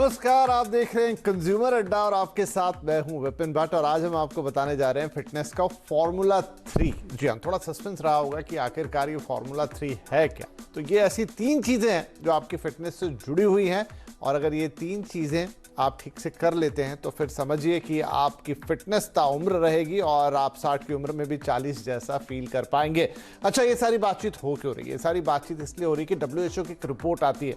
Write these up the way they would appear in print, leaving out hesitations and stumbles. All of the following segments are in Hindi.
नमस्कार, आप देख रहे हैं कंज्यूमर अड्डा और आपके साथ मैं हूं विपिन भट्ट। और आज हम आपको बताने जा रहे हैं फिटनेस का फॉर्मूला 3। जी हाँ, थोड़ा सस्पेंस रहा होगा कि आखिरकार ये फॉर्मूला 3 है क्या। तो ये ऐसी 3 चीजें हैं जो आपकी फिटनेस से जुड़ी हुई हैं, और अगर ये 3 चीजें आप ठीक से कर लेते हैं तो फिर समझिए कि आपकी फिटनेस ताउम्र रहेगी और आप 60 की उम्र में भी 40 जैसा फील कर पाएंगे। अच्छा, ये सारी बातचीत हो क्यों रही है? ये सारी बातचीत इसलिए हो रही है कि WHO की एक रिपोर्ट आती है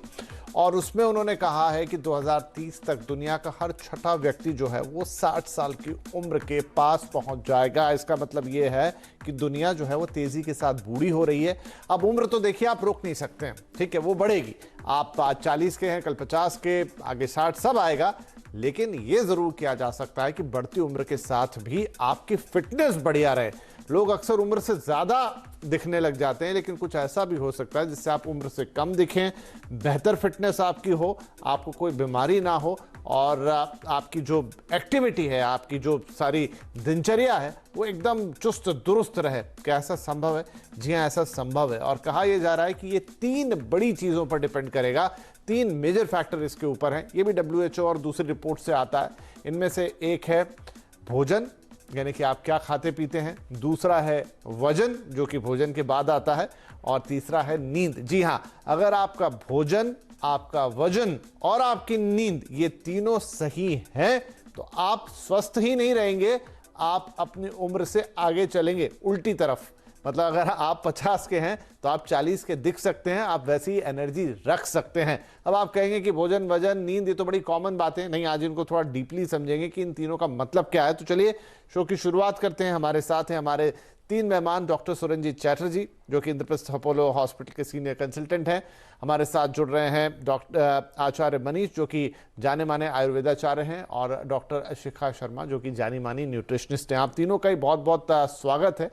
और उसमें उन्होंने कहा है कि 2030 तक दुनिया का हर छठा व्यक्ति जो है वो 60 साल की उम्र के पास पहुंच जाएगा। इसका मतलब ये है कि दुनिया जो है वो तेजी के साथ बूढ़ी हो रही है। अब उम्र तो देखिए आप रोक नहीं सकते हैं, ठीक है, वो बढ़ेगी। आप आज 40 के हैं, कल 50 के, आगे 60 सब आएगा। लेकिन ये जरूर किया जा सकता है कि बढ़ती उम्र के साथ भी आपकी फिटनेस बढ़िया रहे। लोग अक्सर उम्र से ज्यादा दिखने लग जाते हैं, लेकिन कुछ ऐसा भी हो सकता है जिससे आप उम्र से कम दिखें, बेहतर फिटनेस आपकी हो, आपको कोई बीमारी ना हो और आपकी जो एक्टिविटी है, आपकी जो सारी दिनचर्या है वो एकदम चुस्त दुरुस्त रहे। क्या ऐसा संभव है? जी हाँ, ऐसा संभव है। और कहा यह जा रहा है कि ये 3 बड़ी चीजों पर डिपेंड करेगा। 3 मेजर फैक्टर इसके ऊपर हैं। ये भी WHO और दूसरी रिपोर्ट से आता है। इनमें से एक है भोजन, यानी कि आप क्या खाते पीते हैं। दूसरा है वजन, जो कि भोजन के बाद आता है। और तीसरा है नींद। जी हाँ, अगर आपका भोजन, आपका वजन और आपकी नींद ये तीनों सही हैं तो आप स्वस्थ ही नहीं रहेंगे, आप अपनी उम्र से आगे चलेंगे उल्टी तरफ। मतलब अगर आप 50 के हैं तो आप 40 के दिख सकते हैं, आप वैसी एनर्जी रख सकते हैं। अब आप कहेंगे कि भोजन, वजन, नींद ये तो बड़ी कॉमन बातें नहीं। आज इनको थोड़ा डीपली समझेंगे कि इन तीनों का मतलब क्या है। तो चलिए शो की शुरुआत करते हैं। हमारे साथ हैं हमारे 3 मेहमान। डॉक्टर सुरंजीत चैटर्जी, जो कि इंद्रप्रस्थ अपोलो हॉस्पिटल के सीनियर कंसल्टेंट हैं। हमारे साथ जुड़ रहे हैं डॉक्टर आचार्य मनीष, जो कि जाने माने आयुर्वेदाचार्य हैं, और डॉक्टर शिखा शर्मा, जो कि जानी मानी न्यूट्रिशनिस्ट हैं। आप तीनों का ही बहुत बहुत स्वागत है।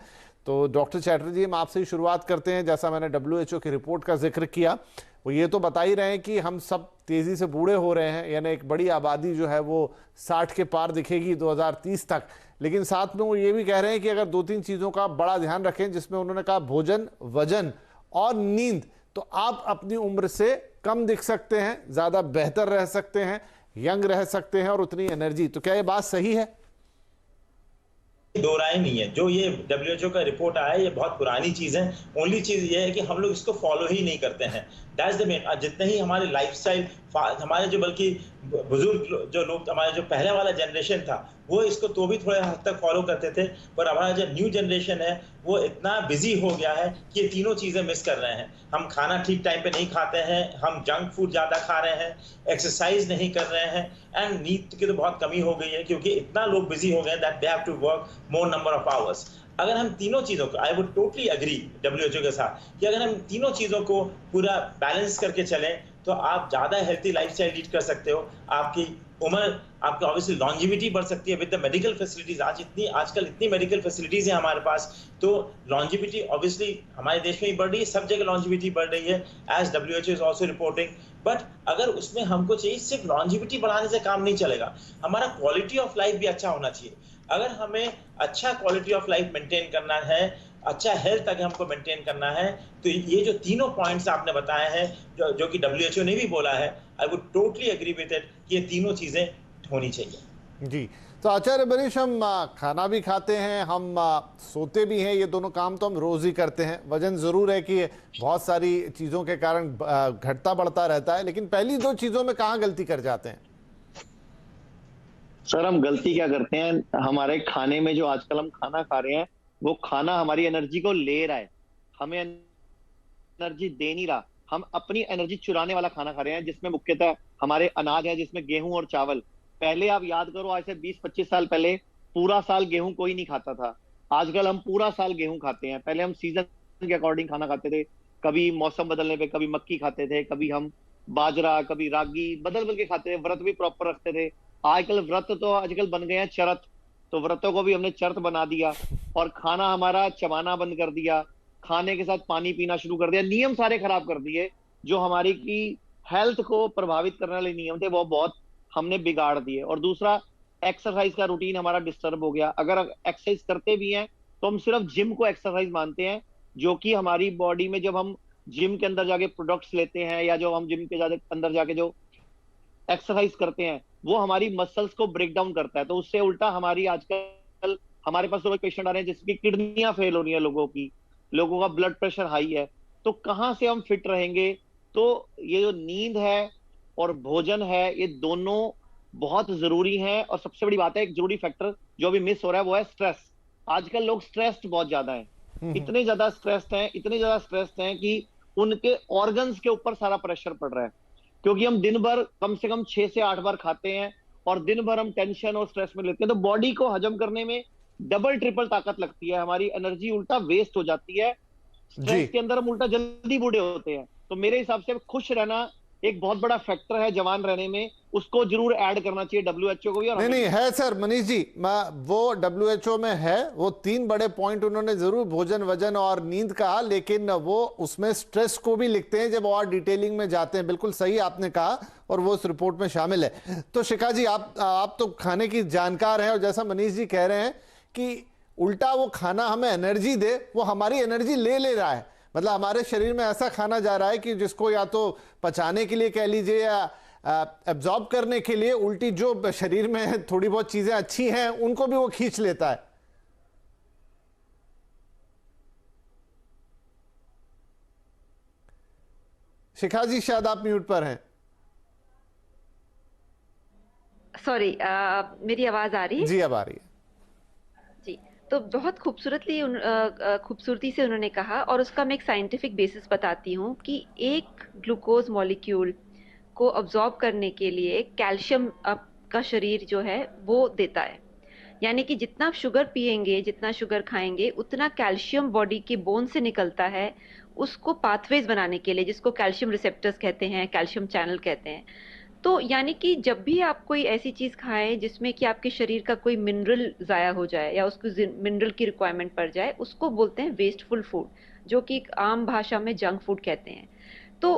तो डॉक्टर चैटर्जी, हम आपसे ही शुरुआत करते हैं। जैसा मैंने WHO की रिपोर्ट का जिक्र किया, वो ये तो बता ही रहे हैं कि हम सब तेजी से बूढ़े हो रहे हैं, यानी एक बड़ी आबादी जो है वो 60 के पार दिखेगी 2030 तक। लेकिन साथ में वो ये भी कह रहे हैं कि अगर 2-3 चीजों का बड़ा ध्यान रखें, जिसमें उन्होंने कहा भोजन, वजन और नींद, तो आप अपनी उम्र से कम दिख सकते हैं, ज्यादा बेहतर रह सकते हैं, यंग रह सकते हैं और उतनी एनर्जी। तो क्या ये बात सही है? दो राय नहीं है। जो ये WHO का रिपोर्ट आया है, ये बहुत पुरानी चीज है। ओनली चीज ये है कि हम लोग इसको फॉलो ही नहीं करते हैं। That's the main. जितने ही हमारे लाइफस्टाइल, हमारे जो बल्कि बुजुर्ग जो लोग, हमारे जो पहले वाला जनरेशन था, वो इसको तो भी थोड़े हद तक फॉलो करते थे। पर हमारा जो न्यू जनरेशन है वो इतना बिजी हो गया है कि ये तीनों चीजें मिस कर रहे हैं। हम खाना ठीक टाइम पे नहीं खाते हैं, हम जंक फूड ज्यादा खा रहे हैं, एक्सरसाइज नहीं कर रहे हैं, एंड नींद की तो बहुत कमी हो गई है, क्योंकि इतना लोग बिजी हो गए that they have to work more number of hours. अगर हम तीनों चीजों को, I would totally agree WHO के साथ कि अगर हम तीनों चीजों को पूरा बैलेंस करके चलें तो आप ज्यादा हेल्थी लाइफस्टाइल लीड कर सकते हो। आपकी उम्र, आपकी ऑब्वियसली लॉन्जिविटी बढ़ सकती है विद द मेडिकल फैसिलिटीज। आजकल इतनी मेडिकल फैसिलिटीज है हमारे पास, तो लॉन्जिविटी ऑब्वियसली हमारे देश में ही बढ़ रही है, सब जगह लॉन्जिविटी बढ़ रही है, as WHO is also reporting. But अगर उसमें हमको चाहिए, सिर्फ लॉन्जिविटी बढ़ाने से काम नहीं चलेगा, हमारा क्वालिटी ऑफ लाइफ भी अच्छा होना चाहिए। अगर हमें अच्छा क्वालिटी ऑफ लाइफ मेंटेन करना है, अच्छा हेल्थ अगर हमको मेंटेन करना है, तो ये जो तीनों पॉइंट्स आपने बताए हैं, जो कि WHO ने भी बोला है, I would totally agree with it कि ये तीनों चीजें होनी चाहिए। जी, तो आचार्य मनीष, हम खाना भी खाते हैं, हम सोते भी हैं, ये दोनों काम तो हम रोज ही करते हैं। वजन जरूर है कि बहुत सारी चीजों के कारण घटता बढ़ता रहता है, लेकिन पहली 2 चीजों में कहाँ गलती कर जाते हैं? सर, हम गलती क्या करते हैं, हमारे खाने में जो आजकल हम खाना खा रहे हैं, वो खाना हमारी एनर्जी को ले रहा है, हमें एनर्जी दे नहीं रहा। हम अपनी एनर्जी चुराने वाला खाना खा रहे हैं, जिसमें मुख्यतः हमारे अनाज है, जिसमें गेहूं और चावल। पहले आप याद करो, आज से 20-25 साल पहले पूरा साल गेहूं कोई नहीं खाता था। आजकल हम पूरा साल गेहूं खाते हैं। पहले हम सीजन के अकॉर्डिंग खाना खाते थे, कभी मौसम बदलने पे कभी मक्की खाते थे, कभी हम बाजरा, कभी रागी, बदल बदल के खाते थे। व्रत भी प्रॉपर रखते थे। आजकल बन गए हैं चरत, तो व्रतों को भी हमने चरत बना दिया और खाना हमारा चबाना बंद कर दिया, खाने के साथ पानी पीना शुरू कर दिया, नियम सारे खराब कर दिए। जो हमारी की हेल्थ को प्रभावित करने वाले नियम थे, वो बहुत हमने बिगाड़ दिए। और दूसरा, एक्सरसाइज का रूटीन हमारा डिस्टर्ब हो गया। अगर एक्सरसाइज करते भी हैं तो हम सिर्फ जिम को एक्सरसाइज मानते हैं, जो कि हमारी बॉडी में जब हम जिम के अंदर जाके प्रोडक्ट्स लेते हैं, या जो हम जिम के अंदर जाके जो एक्सरसाइज करते हैं, वो हमारी मसल्स को ब्रेक डाउन करता है। तो उससे उल्टा हमारी आजकल हमारे पास तो पेशेंट आ रहे हैं जिसकी किडनियां फेल हो रही है, लोगों का ब्लड प्रेशर हाई है। तो कहाँ से हम फिट रहेंगे? तो ये जो नींद है और भोजन है, ये दोनों बहुत जरूरी हैं। और सबसे बड़ी बात है, एक जरूरी फैक्टर जो अभी मिस हो रहा है वो है स्ट्रेस। आजकल लोग स्ट्रेस्ड बहुत ज्यादा हैं, इतने ज्यादा स्ट्रेस्ड हैं कि उनके ऑर्गन्स के ऊपर सारा प्रेशर पड़ रहा है, क्योंकि हम दिन भर कम से कम 6 से 8 बार खाते हैं और दिन भर हम टेंशन और स्ट्रेस में लेते हैं। तो बॉडी को हजम करने में डबल ट्रिपल ताकत लगती है, हमारी एनर्जी उल्टा वेस्ट हो जाती है। स्ट्रेस के अंदर हम उल्टा जल्दी बूढ़े होते हैं। तो मेरे हिसाब से खुश रहना एक बहुत बड़ा फैक्टर है जवान रहने में, उसको जरूर ऐड करना चाहिए डब्ल्यूएचओ को भी। और नहीं है सर, मनीष जी, वो डब्ल्यूएचओ में है, वो 3 बड़े पॉइंट उन्होंने जरूर भोजन, वजन और नींद कहा, लेकिन वो उसमें स्ट्रेस को भी लिखते हैं जब और डिटेलिंग में जाते हैं। बिल्कुल सही आपने कहा और वो उस रिपोर्ट में शामिल है। तो शिखा जी, आप तो खाने की जानकार हैं और जैसा मनीष जी कह रहे हैं कि उल्टा वो खाना हमें एनर्जी दे, वो हमारी एनर्जी ले रहा है। मतलब हमारे शरीर में ऐसा खाना जा रहा है कि जिसको या तो पचाने के लिए कह लीजिए या एब्जॉर्ब करने के लिए, उल्टी जो शरीर में थोड़ी बहुत चीजें अच्छी हैं उनको भी वो खींच लेता है। शिखा जी, शायद आप म्यूट पर हैं। सॉरी, मेरी आवाज आ रही है? जी, अब आ रही है जी। तो बहुत खूबसूरती से उन्होंने कहा, और उसका मैं एक साइंटिफिक बेसिस बताती हूँ कि एक ग्लूकोज मॉलिक्यूल को अब्जॉर्ब करने के लिए कैल्शियम आपका शरीर जो है वो देता है। यानी कि जितना आप शुगर पिएंगे, जितना शुगर खाएंगे, उतना कैल्शियम बॉडी के बोन से निकलता है उसको पाथवेज बनाने के लिए, जिसको कैल्शियम रिसेप्टर्स कहते हैं, कैल्शियम चैनल कहते हैं। तो यानी कि जब भी आप कोई ऐसी चीज खाएं जिसमें कि आपके शरीर का कोई मिनरल जाया हो जाए या उसको मिनरल की रिक्वायरमेंट पड़ जाए, उसको बोलते हैं वेस्टफुल फूड, जो कि आम भाषा में जंक फूड कहते हैं। तो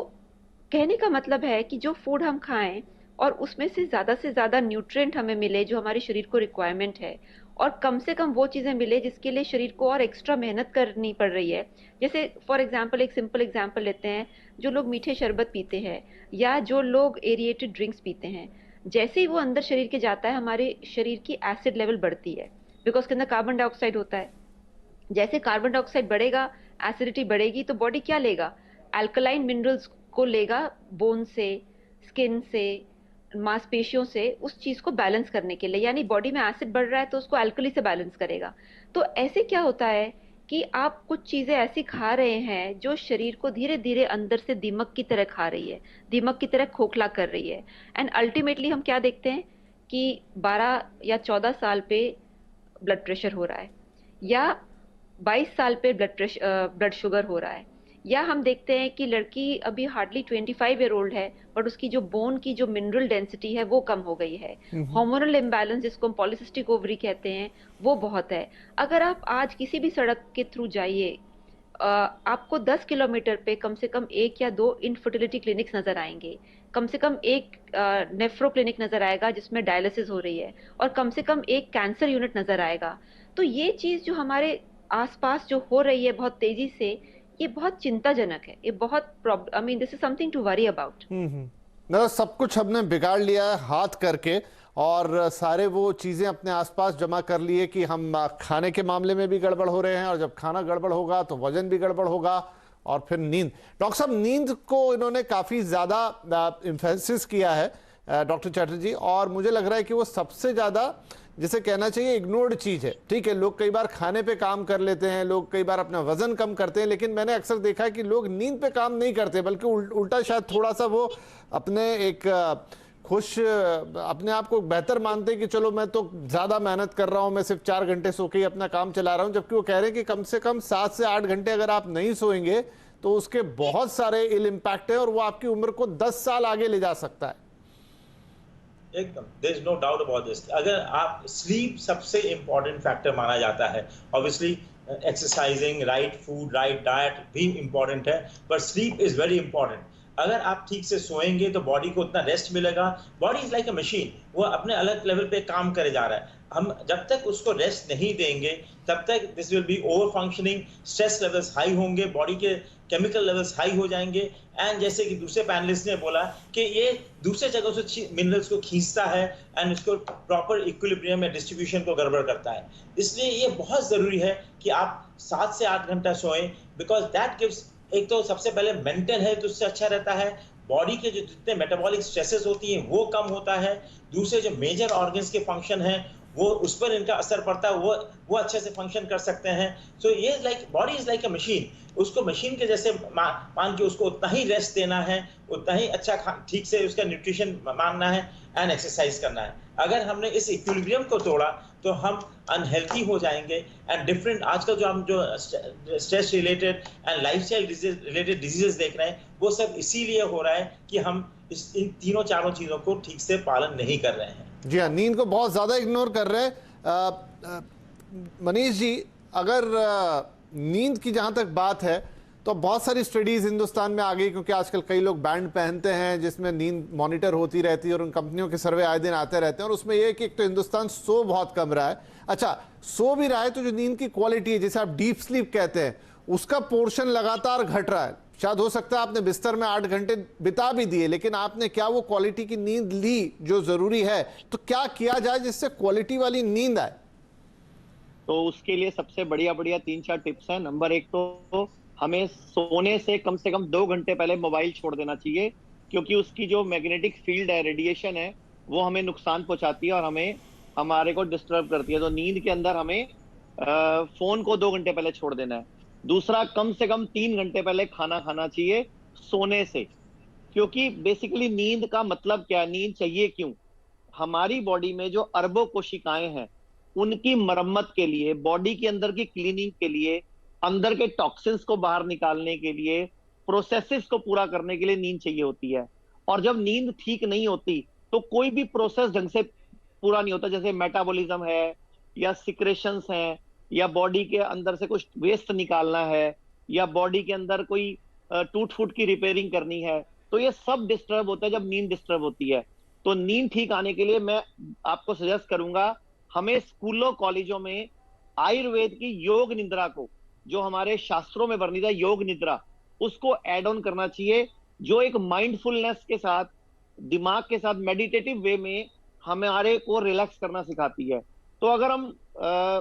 कहने का मतलब है कि जो फूड हम खाएं और उसमें से ज्यादा न्यूट्रिएंट हमें मिले जो हमारे शरीर को रिक्वायरमेंट है, और कम से कम वो चीजें मिले जिसके लिए शरीर को और एक्स्ट्रा मेहनत करनी पड़ रही है। जैसे फॉर एग्जांपल, एक सिंपल एग्जांपल लेते हैं, जो लोग मीठे शरबत पीते हैं या जो लोग एरिएटेड ड्रिंक्स पीते हैं, जैसे ही वो अंदर शरीर के जाता है हमारे शरीर की एसिड लेवल बढ़ती है, बिकॉज उसके अंदर कार्बन डाइऑक्साइड होता है। जैसे कार्बन डाइऑक्साइड बढ़ेगा, एसिडिटी बढ़ेगी, तो बॉडी क्या लेगा? अल्कलाइन मिनरल्स को लेगा, बोन से, स्किन से, मांसपेशियों से, उस चीज को बैलेंस करने के लिए। यानी बॉडी में एसिड बढ़ रहा है तो उसको अल्कली से बैलेंस करेगा। तो ऐसे क्या होता है कि आप कुछ चीजें ऐसी खा रहे हैं जो शरीर को धीरे धीरे अंदर से दीमक की तरह खा रही है, दीमक की तरह खोखला कर रही है। एंड अल्टीमेटली हम क्या देखते हैं कि 12 या 14 साल पे ब्लड प्रेशर हो रहा है, या 22 साल पे ब्लड शुगर हो रहा है, या हम देखते हैं कि लड़की अभी हार्डली 25 ईयर ओल्ड है बट उसकी जो बोन की जो मिनरल डेंसिटी है वो कम हो गई है। हार्मोनल इम्बैलेंस, जिसको हम पॉलिसिस्टिक ओवरी कहते हैं, वो बहुत है। अगर आप आज किसी भी सड़क के थ्रू जाइए, आपको 10 किलोमीटर पे कम से कम 1 या 2 इनफर्टिलिटी क्लिनिक्स नजर आएंगे, कम से कम एक नेफ्रो क्लिनिक नजर आएगा जिसमें डायलिसिस हो रही है, और कम से कम एक कैंसर यूनिट नजर आएगा। तो ये चीज जो हमारे आसपास जो हो रही है बहुत तेजी से, ये बहुत चिंताजनक है। ये बहुत I mean this is something to worry about. मतलब सब कुछ हमने बिगाड़ लिया है हाथ करके, और सारे वो चीजें अपने आसपास जमा कर लिए कि हम खाने के मामले में भी गड़बड़ हो रहे हैं, और जब खाना गड़बड़ होगा तो वजन भी गड़बड़ होगा, और फिर नींद। डॉक्टर साहब, नींद को इन्होंने काफी ज्यादा एम्फेसिस किया है डॉक्टर चैटर्जी, और मुझे लग रहा है कि वो सबसे ज्यादा, जिसे कहना चाहिए, इग्नोर्ड चीज है। ठीक है, लोग कई बार खाने पे काम कर लेते हैं, लोग कई बार अपना वजन कम करते हैं, लेकिन मैंने अक्सर देखा है कि लोग नींद पे काम नहीं करते, बल्कि उल्टा शायद थोड़ा सा वो अपने एक अपने आप को बेहतर मानते हैं कि चलो मैं तो ज्यादा मेहनत कर रहा हूं, मैं सिर्फ 4 घंटे सो के ही अपना काम चला रहा हूं, जबकि वो कह रहे हैं कि कम से कम 7 से 8 घंटे अगर आप नहीं सोएंगे तो उसके बहुत सारे इल इम्पैक्ट है, और वो आपकी उम्र को 10 साल आगे ले जा सकता है। एकदम, there is no doubt about this. अगर आप, स्लीप सबसे इंपॉर्टेंट फैक्टर माना जाता है। Obviously exercising, right food, right diet भी इंपॉर्टेंट है, but sleep is very important. अगर आप ठीक से सोएंगे तो बॉडी को उतना रेस्ट मिलेगा। Body is like a machine, वो अपने अलग लेवल पे काम करे जा रहा है। हम जब तक उसको रेस्ट नहीं देंगे तब तक this will be over functioning, stress levels high होंगे, बॉडी के केमिकल लेवल्स हाई हो जाएंगे, एंड जैसे कि दूसरे पैनलिस्ट ने बोला कि ये दूसरे जगह से मिनरल्स को खींचता है एंड इसको प्रॉपर इक्विलिब्रियम या डिस्ट्रीब्यूशन को गड़बड़ करता है। इसलिए ये बहुत जरूरी है कि आप 7 से 8 घंटा सोएं, बिकॉज दैट गिव्स, एक तो सबसे पहले मेंटल हेल्थ उससे अच्छा रहता है, बॉडी के जो जितने मेटाबॉलिक स्ट्रेसेस होती हैं वो कम होता है, दूसरे जो मेजर ऑर्गन्स के फंक्शन हैं वो उस पर इनका असर पड़ता है, वो अच्छे से फंक्शन कर सकते हैं। सो ये like body is like a machine, उसको मशीन के जैसे मान के उसको उतना ही रेस्ट देना है, उतना ही अच्छा ठीक से उसका न्यूट्रिशन मांगना है एंड एक्सरसाइज करना है। अगर हमने इस इक्विलिब्रियम को तोड़ा तो हम अनहेल्थी हो जाएंगे एंड डिफरेंट आजकल जो stress related and lifestyle related diseases देख रहे हैं वो सब इसीलिए हो रहा है कि हम इन तीनों चारों चीजों को ठीक से पालन नहीं कर रहे हैं। जी हाँ, नींद को बहुत ज़्यादा इग्नोर कर रहे हैं। मनीष जी, अगर नींद की जहाँ तक बात है तो बहुत सारी स्टडीज़ हिंदुस्तान में आ गई, क्योंकि आजकल कई लोग बैंड पहनते हैं जिसमें नींद मॉनिटर होती रहती है और उन कंपनियों के सर्वे आए दिन आते रहते हैं, और उसमें यह है कि एक तो हिंदुस्तान सो बहुत कम रहा है। अच्छा, सो भी रहा है तो जो नींद की क्वालिटी है, जिसे आप डीप स्लीप कहते हैं, उसका पोर्शन लगातार घट रहा है। शायद हो सकता है आपने बिस्तर में 8 घंटे बिता भी दिए, लेकिन आपने क्या वो क्वालिटी की नींद ली जो जरूरी है? तो क्या किया जाए जिससे क्वालिटी वाली नींद आए? तो उसके लिए सबसे बढ़िया 3-4 टिप्स हैं। नंबर 1 तो हमें सोने से कम 2 घंटे पहले मोबाइल छोड़ देना चाहिए, क्योंकि उसकी जो मैग्नेटिक फील्ड है, रेडिएशन है, वो हमें नुकसान पहुंचाती है और हमारे को डिस्टर्ब करती है। तो नींद के अंदर हमें फोन को 2 घंटे पहले छोड़ देना है। दूसरा, कम से कम 3 घंटे पहले खाना खाना चाहिए सोने से, क्योंकि बेसिकली नींद का मतलब क्या है, नींद चाहिए क्यों? हमारी बॉडी में जो अरबों कोशिकाएं हैं उनकी मरम्मत के लिए, बॉडी के अंदर की क्लीनिंग के लिए, अंदर के टॉक्सिन्स को बाहर निकालने के लिए, प्रोसेसेस को पूरा करने के लिए नींद चाहिए होती है। और जब नींद ठीक नहीं होती तो कोई भी प्रोसेस ढंग से पूरा नहीं होता, जैसे मेटाबॉलिज्म है या सिक्रेशंस हैं या बॉडी के अंदर से कुछ वेस्ट निकालना है या बॉडी के अंदर कोई टूट फूट की रिपेयरिंग करनी है, तो ये सब डिस्टर्ब होता है जब नींद डिस्टर्ब होती है। तो नींद ठीक आने के लिए मैं आपको सजेस्ट करूंगा, हमें स्कूलों कॉलेजों में आयुर्वेद की योग निद्रा को, जो हमारे शास्त्रों में वर्णित है योग निद्रा, उसको ऐड ऑन करना चाहिए, जो एक माइंडफुलनेस के साथ, दिमाग के साथ मेडिटेटिव वे में हमारे को रिलैक्स करना सिखाती है। तो अगर हम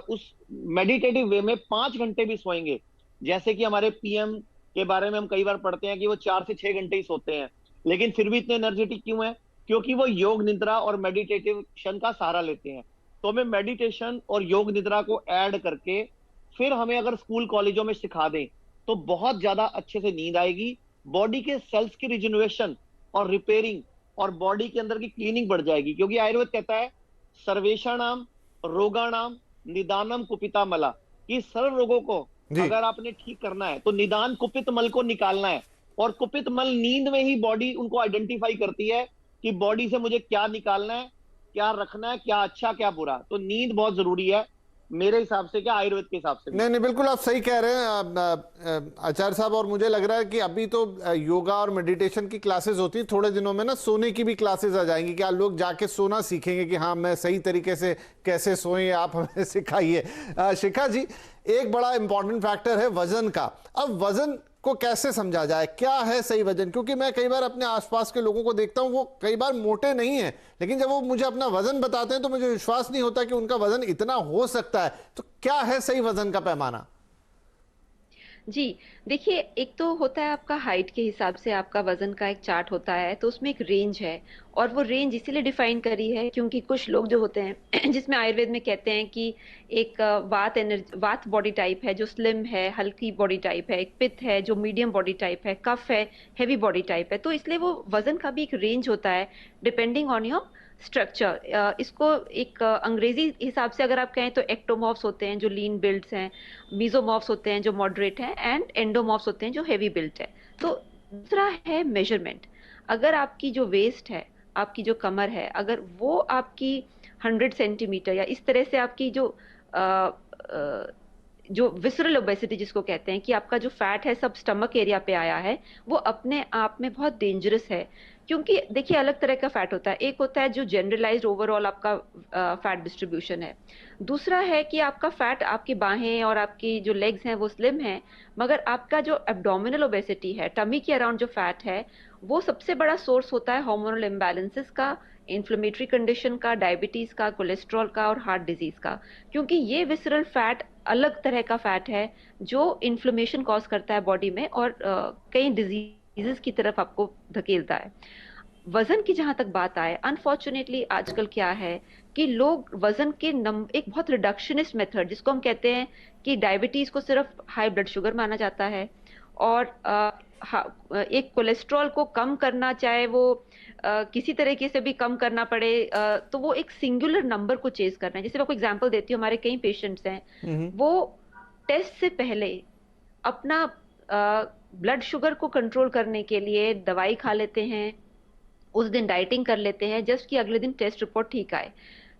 उस मेडिटेटिव वे में 5 घंटे भी सोएंगे, जैसे कि हमारे पीएम के बारे में हम कई बार पढ़ते हैं कि वो 4 से 6 घंटे ही सोते हैं, लेकिन फिर भी इतने एनर्जेटिक क्यों है? क्योंकि वो योग निद्रा और मेडिटेशन का सहारा लेते हैं। तो हमें मेडिटेशन और योग निद्रा को ऐड करके फिर हमें अगर स्कूल कॉलेजों में सिखा दें तो बहुत ज्यादा अच्छे से नींद आएगी, बॉडी के सेल्स की रिजनरेशन और रिपेयरिंग और बॉडी के अंदर की क्लीनिंग बढ़ जाएगी। क्योंकि आयुर्वेद कहता है सर्वेषाणाम रोगाणाम निदानम कुपिता मला, कि सर्व रोगों को अगर आपने ठीक करना है तो निदान कुपित मल को निकालना है, और कुपित मल नींद में ही बॉडी उनको आइडेंटिफाई करती है कि बॉडी से मुझे क्या निकालना है, क्या रखना है, क्या अच्छा क्या बुरा। तो नींद बहुत जरूरी है मेरे हिसाब से, क्या आयुर्वेद के हिसाब से। नहीं, बिल्कुल आप सही कह रहे हैं आचार्य साहब, और मुझे लग रहा है कि अभी तो योगा और मेडिटेशन की क्लासेस होती है, थोड़े दिनों में ना सोने की भी क्लासेस आ जाएंगी, कि लोग जाके सोना सीखेंगे कि हाँ मैं सही तरीके से कैसे सोएं, आप हमें सिखाइए। शिखा जी, एक बड़ा इंपॉर्टेंट फैक्टर है वजन का। अब वजन को कैसे समझा जाए, क्या है सही वजन? क्योंकि मैं कई बार अपने आसपास के लोगों को देखता हूं, वो कई बार मोटे नहीं हैं, लेकिन जब वो मुझे अपना वजन बताते हैं तो मुझे विश्वास नहीं होता कि उनका वजन इतना हो सकता है। तो क्या है सही वजन का पैमाना? जी, देखिए, एक तो होता है आपका हाइट के हिसाब से आपका वजन का एक चार्ट होता है, तो उसमें एक रेंज है, और वो रेंज इसीलिए डिफाइन करी है क्योंकि कुछ लोग जो होते हैं जिसमें आयुर्वेद में कहते हैं कि एक वात बॉडी टाइप है जो स्लिम है, हल्की बॉडी टाइप है, एक पित्त है जो मीडियम बॉडी टाइप है, कफ है हेवी बॉडी टाइप है। तो इसलिए वो वजन का भी एक रेंज होता है डिपेंडिंग ऑन योर स्ट्रक्चर। इसको एक अंग्रेजी हिसाब से अगर आप कहें तो एक्टोमॉर्फ्स होते हैं जो लीन बिल्ड्स हैं, मीजोमॉर्फ्स होते हैं जो मॉडरेट हैं, एंड एंडोमॉर्फ्स होते हैं जो हेवी बिल्ट है। तो दूसरा है मेजरमेंट। अगर आपकी जो वेस्ट है, आपकी जो कमर है, अगर वो आपकी 100 सेंटीमीटर या इस तरह से आपकी जो जो विसरल ओबेसिटी जिसको कहते हैं कि आपका जो फैट है सब स्टमक एरिया पे आया है, वो अपने आप में बहुत डेंजरस है। क्योंकि देखिए अलग तरह का फैट होता है, एक होता है जो जनरलाइज्ड ओवरऑल आपका फैट डिस्ट्रीब्यूशन है, दूसरा है कि आपका फैट, आपकी बाहें और आपकी जो लेग्स हैं वो स्लिम हैं, मगर आपका जो एब्डोमिनल ओबेसिटी है, टमी के अराउंड जो फैट है, वो सबसे बड़ा सोर्स होता है हार्मोनल इम्बैलेंसेस का, इन्फ्लेमेटरी कंडीशन का, डायबिटीज का, कोलेस्ट्रॉल का और हार्ट डिजीज का। क्योंकि ये विसरल फैट अलग तरह का फैट है जो इन्फ्लेमेशन कॉज करता है बॉडी में और कई डिजीजेस की तरफ आपको धकेलता है। वजन की जहां तक बात आए, अनफॉर्चुनेटली आजकल क्या है कि लोग वजन के एक बहुत रिडक्शनिस्ट मेथड जिसको हम कहते हैं कि डायबिटीज को सिर्फ हाई ब्लड शुगर माना जाता है और एक कोलेस्ट्रॉल को कम करना, चाहे वो किसी तरीके से भी कम करना पड़े, तो वो एक सिंगुलर नंबर को चेज करना है। जैसे मैं आपको एग्जांपल देती हूँ, हमारे कई पेशेंट्स हैं, वो टेस्ट से पहले अपना ब्लड शुगर को कंट्रोल करने के लिए दवाई खा लेते हैं, उस दिन डाइटिंग कर लेते हैं जस्ट कि अगले दिन टेस्ट रिपोर्ट ठीक आए।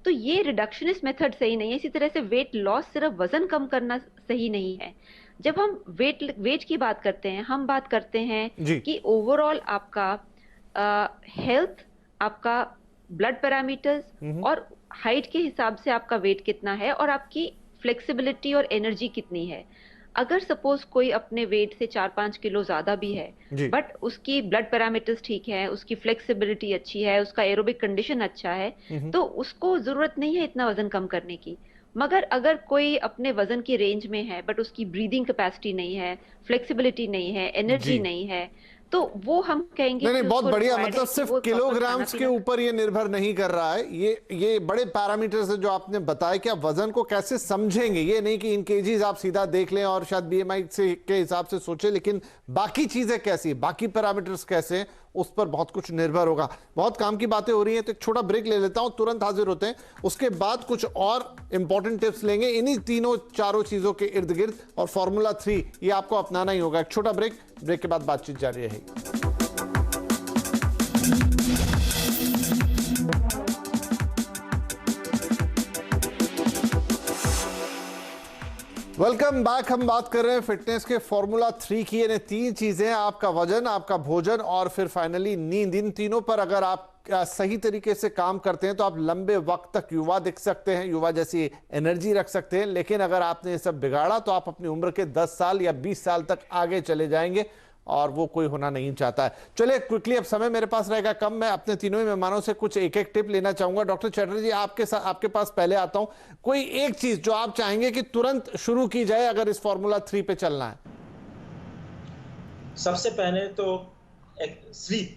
तो ये रिडक्शनिस्ट मेथड सही नहीं है। इसी तरह से वेट लॉस, सिर्फ वजन कम करना सही नहीं है। जब हम वेट की बात करते हैं, हम बात करते हैं कि ओवरऑल आपका हेल्थ, आपका ब्लड पैरामीटर्स और हाइट के हिसाब से आपका वेट कितना है और आपकी फ्लेक्सिबिलिटी और एनर्जी कितनी है। अगर सपोज कोई अपने वेट से 4-5 किलो ज्यादा भी है बट उसकी ब्लड पैरामीटर्स ठीक है, उसकी फ्लेक्सिबिलिटी अच्छी है, उसका एरोबिक कंडीशन अच्छा है, तो उसको जरूरत नहीं है इतना वजन कम करने की। मगर अगर कोई अपने वजन की रेंज में है बट उसकी ब्रीदिंग कैपेसिटी नहीं है, फ्लेक्सिबिलिटी नहीं है, एनर्जी नहीं है, तो वो हम कहेंगे नहीं, बहुत बढ़िया। मतलब सिर्फ किलोग्राम्स के ऊपर ये निर्भर नहीं कर रहा है, ये बड़े पैरामीटर्स है जो आपने बताया कि आप वजन को कैसे समझेंगे। ये नहीं कि इन केजीज आप सीधा देख लें और शायद बीएमआई से के हिसाब से सोचें, लेकिन बाकी चीजें कैसी, बाकी पैरामीटर्स कैसे हैं, उस पर बहुत कुछ निर्भर होगा। बहुत काम की बातें हो रही हैं, तो एक छोटा ब्रेक ले लेता हूं, तुरंत हाजिर होते हैं। उसके बाद कुछ और इंपॉर्टेंट टिप्स लेंगे इन्हीं तीनों चारों चीजों के इर्द गिर्द, और फॉर्मूला 3 ये आपको अपनाना ही होगा। एक छोटा ब्रेक के बाद बातचीत जारी रहेगी। Welcome back. हम बात कर रहे हैं फिटनेस के फॉर्मूला 3 की। यानी 3 चीजें, आपका वजन, आपका भोजन और फिर फाइनली नींद। इन तीनों पर अगर आप सही तरीके से काम करते हैं तो आप लंबे वक्त तक युवा दिख सकते हैं, युवा जैसी एनर्जी रख सकते हैं। लेकिन अगर आपने ये सब बिगाड़ा तो आप अपनी उम्र के 10 साल या 20 साल तक आगे चले जाएंगे, और वो कोई होना नहीं चाहता है। चलिए क्विकली, अब समय मेरे पास रहेगा कम, मैं अपने तीनों ही मेहमानों से कुछ एक एक टिप लेना चाहूंगा। डॉक्टर चटर्जी, आपके पास पहले आता हूं। कोई एक चीज जो आप चाहेंगे कि तुरंत शुरू की जाए अगर इस फॉर्मूला 3 पे चलना है? सबसे पहले तो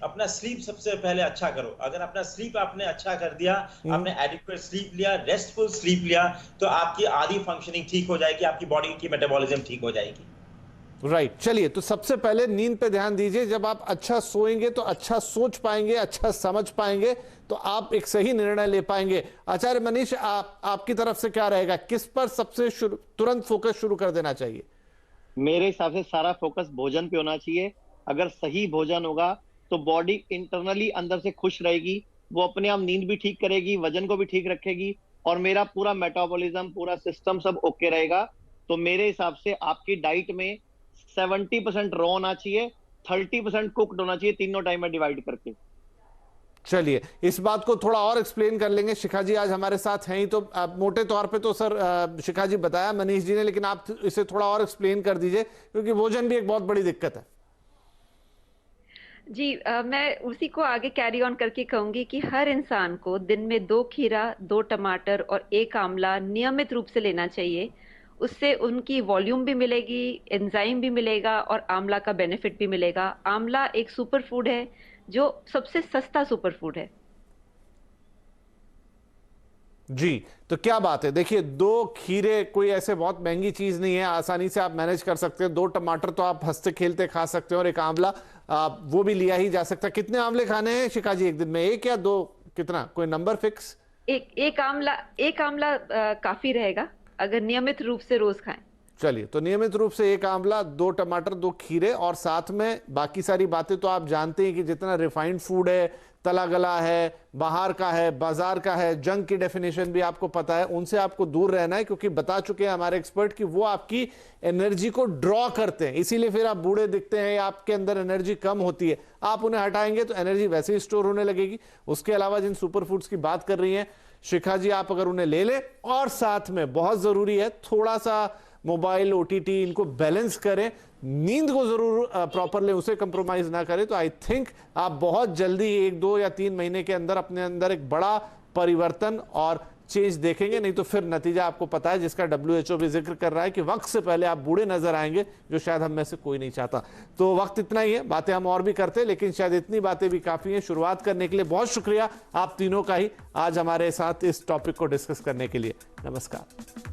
अपना स्लीप सबसे पहले अच्छा करो। अगर अपना स्लीप आपने अच्छा कर दिया, आपने एडिक्वेट स्लीप लिया, रेस्टफुल स्लीप लिया, तो आपकी आधी फंक्शनिंग ठीक हो जाएगी, आपकी बॉडी की मेटाबॉलिज्म ठीक हो जाएगी। राइट। चलिए, तो सबसे पहले नींद पे ध्यान दीजिए। जब आप अच्छा सोएंगे तो अच्छा सोच पाएंगे, अच्छा समझ पाएंगे, तो आप एक सही निर्णय ले पाएंगे। आचार्य मनीष, आपकी तरफ से क्या रहेगा? किस पर सबसे तुरंत फोकस शुरू कर देना चाहिए? मेरे हिसाब से सारा फोकस भोजन पे होना चाहिए। अगर सही भोजन होगा तो बॉडी इंटरनली अंदर से खुश रहेगी, वो अपने आप नींद भी ठीक करेगी, वजन को भी ठीक रखेगी, और मेरा पूरा मेटाबॉलिज्म, पूरा सिस्टम सब ओके रहेगा। तो मेरे हिसाब से आपकी डाइट में 70% रॉ होना चाहिए, 30% कुक्ड होना चाहिए, तीनों टाइम में डिवाइड करके। चलिए, इस बात को थोड़ा और एक्सप्लेन कर लेंगे। शिखा जी आज हमारे साथ हैं ही, तो मोटे तौर पे तो सर शिखा जी बताया मनीष जी ने, लेकिन आप इसे थोड़ा और एक्सप्लेन कर दीजिए, क्योंकि भोजन भी एक बहुत बड़ी दिक्कत है। जी, मैं उसी को आगे कैरी ऑन करके कहूंगी कि हर इंसान को दिन में 2 खीरा, 2 टमाटर और 1 आंवला नियमित रूप से लेना चाहिए। उससे उनकी वॉल्यूम भी मिलेगी, एंजाइम भी मिलेगा और आंवला का बेनिफिट भी मिलेगा। आंवला एक सुपर फूड है जो सबसे सस्ता सुपर फूड है। जी, तो क्या बात है। देखिए, 2 खीरे कोई ऐसे बहुत महंगी चीज नहीं है, आसानी से आप मैनेज कर सकते हैं। 2 टमाटर तो आप हंसते खेलते खा सकते हैं, और 1 आंवला वो भी लिया ही जा सकता है। कितने आंवले खाने हैं शिखा जी एक दिन में, 1 या 2, कितना, कोई नंबर फिक्स? एक आंवला काफी रहेगा अगर नियमित रूप से रोज खाएं। चलिए, तो नियमित रूप से 1 आंवला, 2 टमाटर, 2 खीरे, और साथ में बाकी सारी बातें तो आप जानते हैं कि जितना रिफाइंड फूड है, तला गला है, बाहर का है, बाजार का है, जंक की डेफिनेशन भी आपको पता है, उनसे आपको दूर रहना है, क्योंकि बता चुके हैं हमारे एक्सपर्ट कि वो आपकी एनर्जी को ड्रॉ करते हैं, इसीलिए फिर आप बूढ़े दिखते हैं या आपके अंदर एनर्जी कम होती है। आप उन्हें हटाएंगे तो एनर्जी वैसे ही स्टोर होने लगेगी। उसके अलावा जिन सुपर फूड्स की बात कर रही हैं शिखा जी, आप अगर उन्हें ले लें, और साथ में बहुत जरूरी है थोड़ा सा मोबाइल, ओटीटी, इनको बैलेंस करें, नींद को जरूर प्रॉपर लें, उसे कंप्रोमाइज ना करें, तो आई थिंक आप बहुत जल्दी 1, 2 या 3 महीने के अंदर अपने अंदर एक बड़ा परिवर्तन और चेंज देखेंगे। नहीं तो फिर नतीजा आपको पता है, जिसका WHO भी जिक्र कर रहा है कि वक्त से पहले आप बूढ़े नजर आएंगे, जो शायद हम में से कोई नहीं चाहता। तो वक्त इतना ही है, बातें हम और भी करते हैं, लेकिन शायद इतनी बातें भी काफी हैं। शुरुआत करने के लिए बहुत शुक्रिया आप तीनों का ही, आज हमारे साथ इस टॉपिक को डिस्कस करने के लिए। नमस्कार।